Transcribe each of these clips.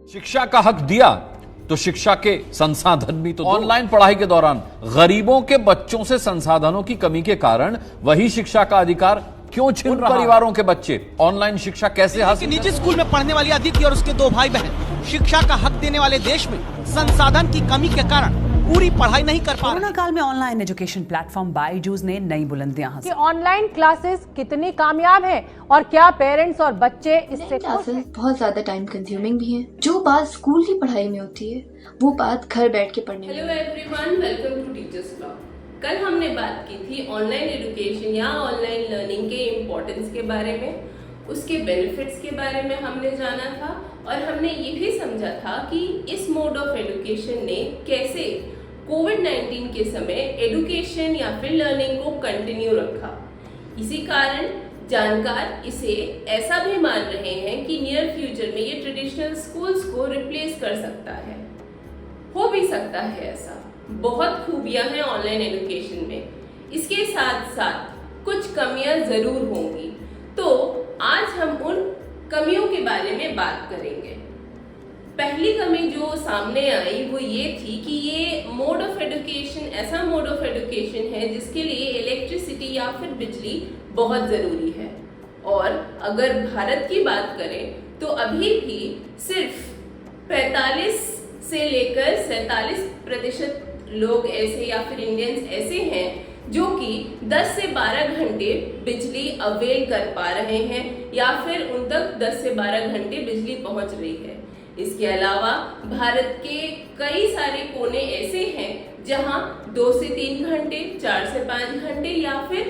शिक्षा का हक दिया तो शिक्षा के संसाधन भी तो ऑनलाइन पढ़ाई के दौरान गरीबों के बच्चों से संसाधनों की कमी के कारण वही शिक्षा का अधिकार क्यों छीन रहा है? परिवारों के बच्चे ऑनलाइन शिक्षा कैसे हासिल? निजी स्कूल में पढ़ने वाली अदिति और उसके 2 भाई बहन शिक्षा का हक देने वाले देश में संसाधन की कमी के कारण पूरी पढ़ाई नहीं कर पा रहे। कोरोना काल में ऑनलाइन एजुकेशन प्लेटफॉर्म बायजूस ने नई बुलंदियां हासिल की। ऑनलाइन क्लासेस कितनी कामयाब हैं और क्या पेरेंट्स और बच्चे इससे क्लासेस बहुत ज्यादा टाइम कंज्यूमिंग भी हैं। जो बात स्कूल की पढ़ाई में होती है वो बात घर बैठ के पढ़ने में। Hello everyone, welcome to teachers blog. कल हमने बात की थी ऑनलाइन एजुकेशन या ऑनलाइन लर्निंग के इम्पोर्टेंस के बारे में, उसके बेनिफिट्स के बारे में हमने जाना था और हमने ये भी समझा था कि इस मोड ऑफ एजुकेशन ने कैसे कोविड-19 के समय एजुकेशन या फिर लर्निंग को कंटिन्यू रखा। इसी कारण जानकार इसे ऐसा भी मान रहे हैं कि नियर फ्यूचर में ये ट्रेडिशनल स्कूल्स को रिप्लेस कर सकता है। हो भी सकता है ऐसा। बहुत खूबियां हैं ऑनलाइन एजुकेशन में, इसके साथ साथ कुछ कमियां जरूर होंगी। तो आज हम उन कमियों के बारे में बात करेंगे। पहली कमी जो सामने आई वो ये थी कि ये मोड ऑफ एजुकेशन ऐसा मोड ऑफ एजुकेशन है जिसके लिए इलेक्ट्रिसिटी या फिर बिजली बहुत ज़रूरी है। और अगर भारत की बात करें तो अभी भी सिर्फ 45 से लेकर 47% लोग ऐसे या फिर इंडियंस ऐसे हैं जो कि 10 से 12 घंटे बिजली अवेल कर पा रहे हैं या फिर उन तक 10 से 12 घंटे बिजली पहुंच रही है। इसके अलावा भारत के कई सारे कोने ऐसे हैं जहां 2 से 3 घंटे, 4 से 5 घंटे या फिर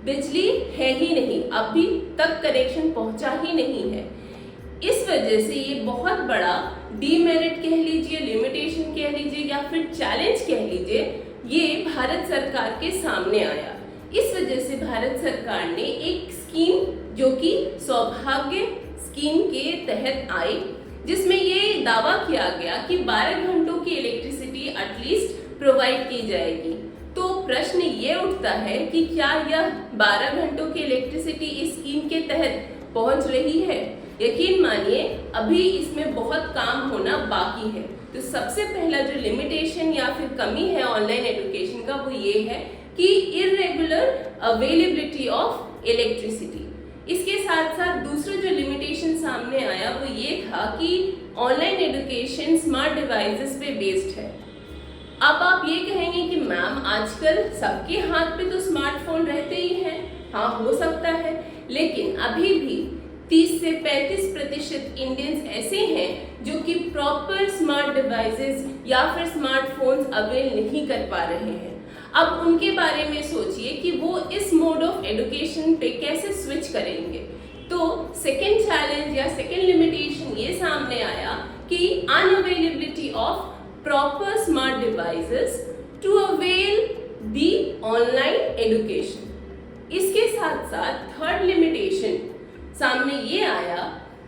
बिजली है ही नहीं, अभी तक कनेक्शन पहुंचा ही नहीं है। इस वजह से ये बहुत बड़ा डीमेरिट कह लीजिए, लिमिटेशन कह लीजिए या फिर चैलेंज कह लीजिए, ये भारत सरकार के सामने आया। इस वजह से भारत सरकार ने एक स्कीम जो कि सौभाग्य स्कीम के तहत आई, जिसमें ये दावा किया गया कि 12 घंटों की इलेक्ट्रिसिटी एटलीस्ट प्रोवाइड की जाएगी। तो प्रश्न ये उठता है कि क्या यह 12 घंटों की इलेक्ट्रिसिटी इस स्कीम के तहत पहुंच रही है? यकीन मानिए अभी इसमें बहुत काम होना बाकी है। तो सबसे पहला जो लिमिटेशन या फिर कमी है ऑनलाइन एजुकेशन का वो ये है कि इर्रेगुलर अवेलेबिलिटी ऑफ इलेक्ट्रिसिटी। इसके साथ साथ दूसरा जो लिमिटेशन सामने आया वो ये था कि ऑनलाइन एजुकेशन स्मार्ट डिवाइसेस पे बेस्ड है। अब आप ये कहेंगे कि मैम आजकल सबके हाथ पे तो स्मार्टफोन रहते ही हैं। हाँ, हो सकता है, लेकिन अभी भी 30 से 35% इंडियंस ऐसे हैं जो कि प्रॉपर स्मार्ट डिवाइसेस या फिर स्मार्टफोन्स अवेल नहीं कर पा रहे हैं। अब उनके बारे में सोचिए कि वो इस मोड ऑफ एजुकेशन पे कैसे स्विच करेंगे। तो सेकेंड चैलेंज या सेकेंड लिमिटेशन ये सामने आया कि unavailability of proper smart devices to avail the online education. इसके साथ साथ थर्ड लिमिटेशन सामने ये आया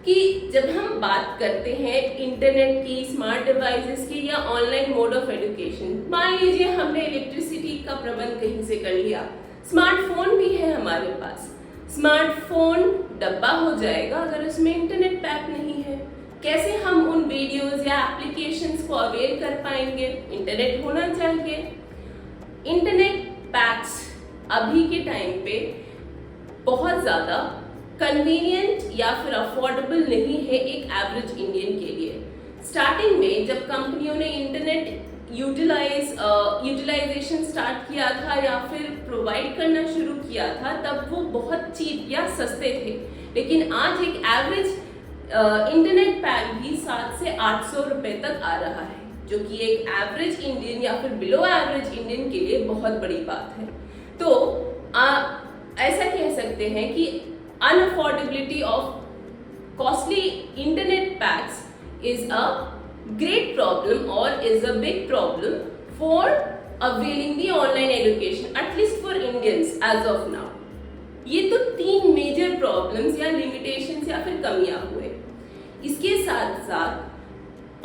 कि जब हम बात करते हैं इंटरनेट की, स्मार्ट डिवाइसेस की या ऑनलाइन मोड ऑफ एजुकेशन, मान लीजिए हमने इलेक्ट्रिसिटी का प्रबंध कहीं से कर लिया, स्मार्टफोन भी है हमारे पास, स्मार्टफोन डब्बा हो जाएगा अगर उसमें इंटरनेट पैक नहीं है। कैसे हम उन वीडियोस या एप्लीकेशंस को अवेल कर पाएंगे? इंटरनेट होना चाहिए। इंटरनेट पैक्स अभी के टाइम पे बहुत ज़्यादा कन्वीनियंट या फिर अफोर्डेबल नहीं है एक एवरेज इंडियन के लिए। स्टार्टिंग में जब कंपनियों ने इंटरनेट यूटिलाइजेशन स्टार्ट किया था या फिर प्रोवाइड करना शुरू किया था, तब वो बहुत चीप या सस्ते थे। लेकिन आज एक एवरेज इंटरनेट पैक भी 700 से 800 रुपए तक आ रहा है, जो कि एक एवरेज इंडियन या फिर बिलो एवरेज इंडियन के लिए बहुत बड़ी बात है। तो ऐसा कह सकते हैं कि unaffordability of costly internet packs is a great problem or is a big problem for availing the online education, at least for Indians as of now. ये तो 3 मेजर प्रॉब्लम्स या लिमिटेशंस या फिर कमियां हुए। इसके साथ साथ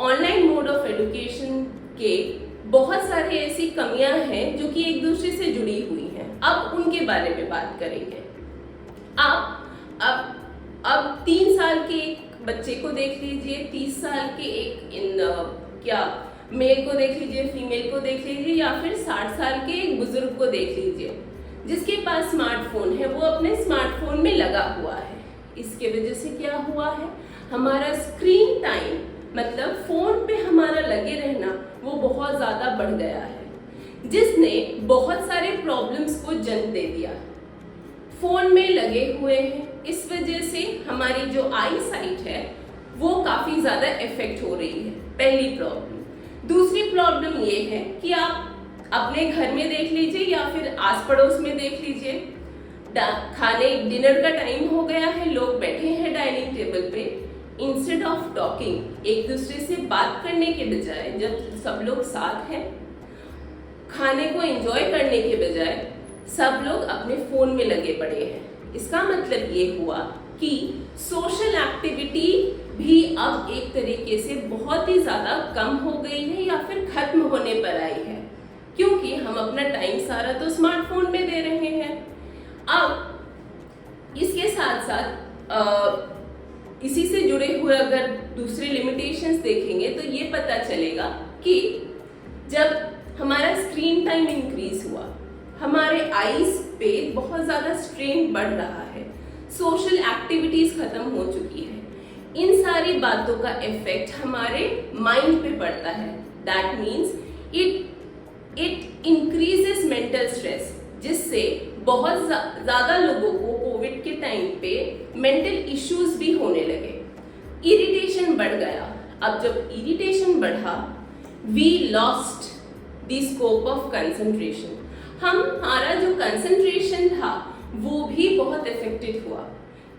ऑनलाइन मोड ऑफ एजुकेशन के बहुत सारे ऐसी कमियां हैं जो कि एक दूसरे से जुड़ी हुई हैं। अब उनके बारे में बात करेंगे। अब 3 साल के एक बच्चे को देख लीजिए, 30 साल के एक मेल को देख लीजिए, फीमेल को देख लीजिए, या फिर 60 साल के एक बुजुर्ग को देख लीजिए जिसके पास स्मार्टफोन है, वो अपने स्मार्टफोन में लगा हुआ है। इसके वजह से क्या हुआ है, हमारा स्क्रीन टाइम मतलब फोन पे हमारा लगे रहना वो बहुत ज्यादा बढ़ गया है, जिसने बहुत सारे प्रॉब्लम्स को जन्म दे दिया। फोन में लगे हुए हैं, इस वजह से हमारी जो आई साइट है वो काफी ज्यादा इफेक्ट हो रही है, पहली प्रॉब्लम। दूसरी प्रॉब्लम ये है कि आप अपने घर में देख लीजिए या फिर आस पड़ोस में देख लीजिए, डिनर का टाइम हो गया है, लोग बैठे हैं डाइनिंग टेबल पे, इंस्टेड ऑफ टॉकिंग, एक दूसरे से बात करने के बजाय, जब सब लोग साथ हैं, खाने को एंजॉय करने के बजाय सब लोग अपने फोन में लगे पड़े हैं। इसका मतलब ये हुआ कि सोशल एक्टिविटी भी अब एक तरीके से बहुत ही ज्यादा कम हो गई है या फिर खत्म होने पर आई है, क्योंकि हम अपना टाइम सारा तो स्मार्टफोन में दे रहे हैं। अब इसके साथ साथ इसी से जुड़े हुए अगर दूसरे लिमिटेशंस देखेंगे तो ये पता चलेगा कि जब हमारा स्क्रीन टाइम इंक्रीज हुआ, हमारे आईज पे बहुत ज्यादा स्ट्रेन बढ़ रहा है, सोशल एक्टिविटीज खत्म हो चुकी है, इन सारी बातों का इफेक्ट हमारे माइंड पे पड़ता है। That means it increases mental stress, जिससे बहुत ज्यादा लोगों को कोविड के टाइम पे मेंटल इश्यूज भी होने लगे, इरिटेशन बढ़ गया। अब जब इरिटेशन बढ़ा, we lost the scope of concentration, हमारा जो कंसंट्रेशन था वो भी बहुत इफेक्टेड हुआ,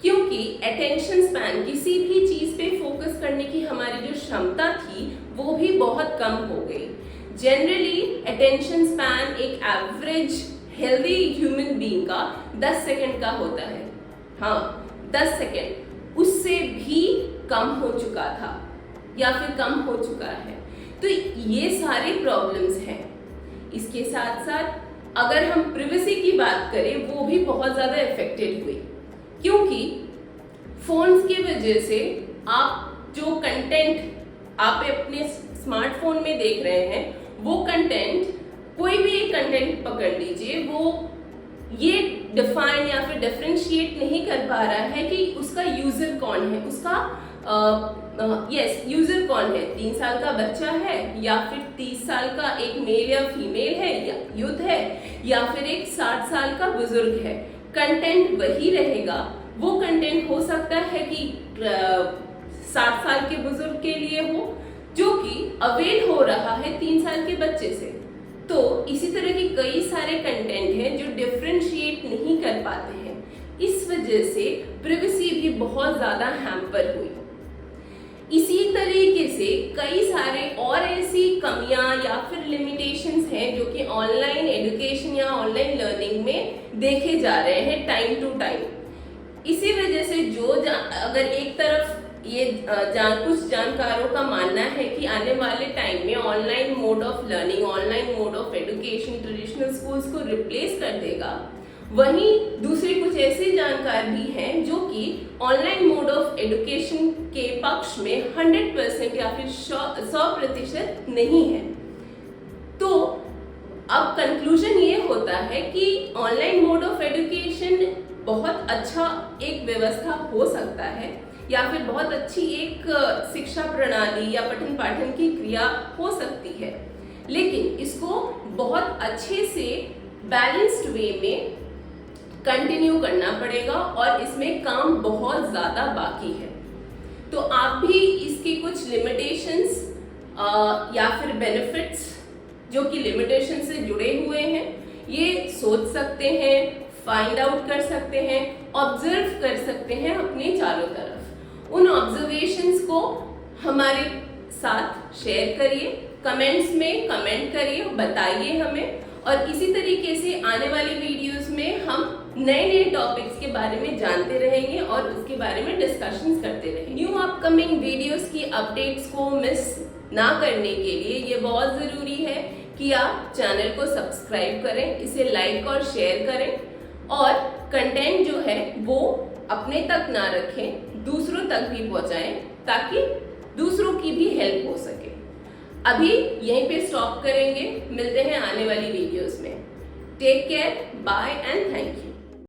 क्योंकि अटेंशन स्पैन, किसी भी चीज पे फोकस करने की हमारी जो क्षमता थी वो भी बहुत कम हो गई। जनरली अटेंशन स्पैन एक एवरेज हेल्दी ह्यूमन बीइंग का 10 सेकंड का होता है, हाँ 10 सेकंड, उससे भी कम हो चुका था या फिर कम हो चुका है। तो ये सारे प्रॉब्लम्स हैं। इसके साथ साथ अगर हम प्रिवेसी की बात करें, वो भी बहुत ज्यादा इफेक्टेड हुई, क्योंकि फोन्स की वजह से आप जो कंटेंट आप अपने स्मार्टफोन में देख रहे हैं, वो कंटेंट, कोई भी एक कंटेंट पकड़ लीजिए, वो ये डिफाइन या फिर डिफरेंशिएट नहीं कर पा रहा है कि उसका यूजर कौन है, उसका यूजर कौन है, 3 साल का बच्चा है या फिर 30 साल का एक मेल या फीमेल है या यूथ है या फिर एक 60 साल का बुजुर्ग है। कंटेंट वही रहेगा। वो कंटेंट हो सकता है कि 60 साल के बुजुर्ग के लिए हो, जो कि अवेल हो रहा है 3 साल के बच्चे से। तो इसी तरह के कई सारे कंटेंट हैं जो डिफरेंशिएट नहीं कर पाते हैं। इस वजह से प्रिवेसी भी बहुत ज्यादा हैम्पर हुई। इसी तरीके से कई सारे और ऐसी कमियां या फिर लिमिटेशंस हैं जो कि ऑनलाइन एजुकेशन या ऑनलाइन लर्निंग में देखे जा रहे हैं टाइम टू टाइम। इसी वजह से अगर एक तरफ ये कुछ जानकारों का मानना है कि आने वाले टाइम में online mode of learning, online mode of education traditional schools को रिप्लेस कर देगा, वहीं दूसरे कुछ ऐसे जानकार भी हैं जो कि ऑनलाइन मोड ऑफ एजुकेशन के पक्ष में 100% या फिर 100% नहीं है। तो अब कंक्लूजन ये होता है कि ऑनलाइन मोड ऑफ एजुकेशन बहुत अच्छा एक व्यवस्था हो सकता है या फिर बहुत अच्छी एक शिक्षा प्रणाली या पठन पाठन की क्रिया हो सकती है, लेकिन इसको बहुत अच्छे से बैलेंस्ड वे में कंटिन्यू करना पड़ेगा और इसमें काम बहुत ज़्यादा बाकी है। तो आप भी इसकी कुछ लिमिटेशंस या फिर बेनिफिट्स जो कि लिमिटेशन से जुड़े हुए हैं, ये सोच सकते हैं, फाइंड आउट कर सकते हैं, ऑब्जर्व कर सकते हैं अपने चारों तरफ। उन ऑब्जर्वेशंस को हमारे साथ शेयर करिए, कमेंट्स में कमेंट करिए, बताइए हमें। और इसी तरीके से आने वाली वीडियोस में हम नए नए टॉपिक्स के बारे में जानते रहेंगे और उसके बारे में डिस्कशंस करते रहेंगे। न्यू अपकमिंग वीडियोस की अपडेट्स को मिस ना करने के लिए ये बहुत ज़रूरी है कि आप चैनल को सब्सक्राइब करें, इसे लाइक और शेयर करें और कंटेंट जो है वो अपने तक ना रखें, दूसरों तक भी पहुंचाएं ताकि दूसरों की भी हेल्प हो सके। अभी यहीं पे स्टॉप करेंगे, मिलते हैं आने वाली वीडियोस में। Take care, bye and thank you.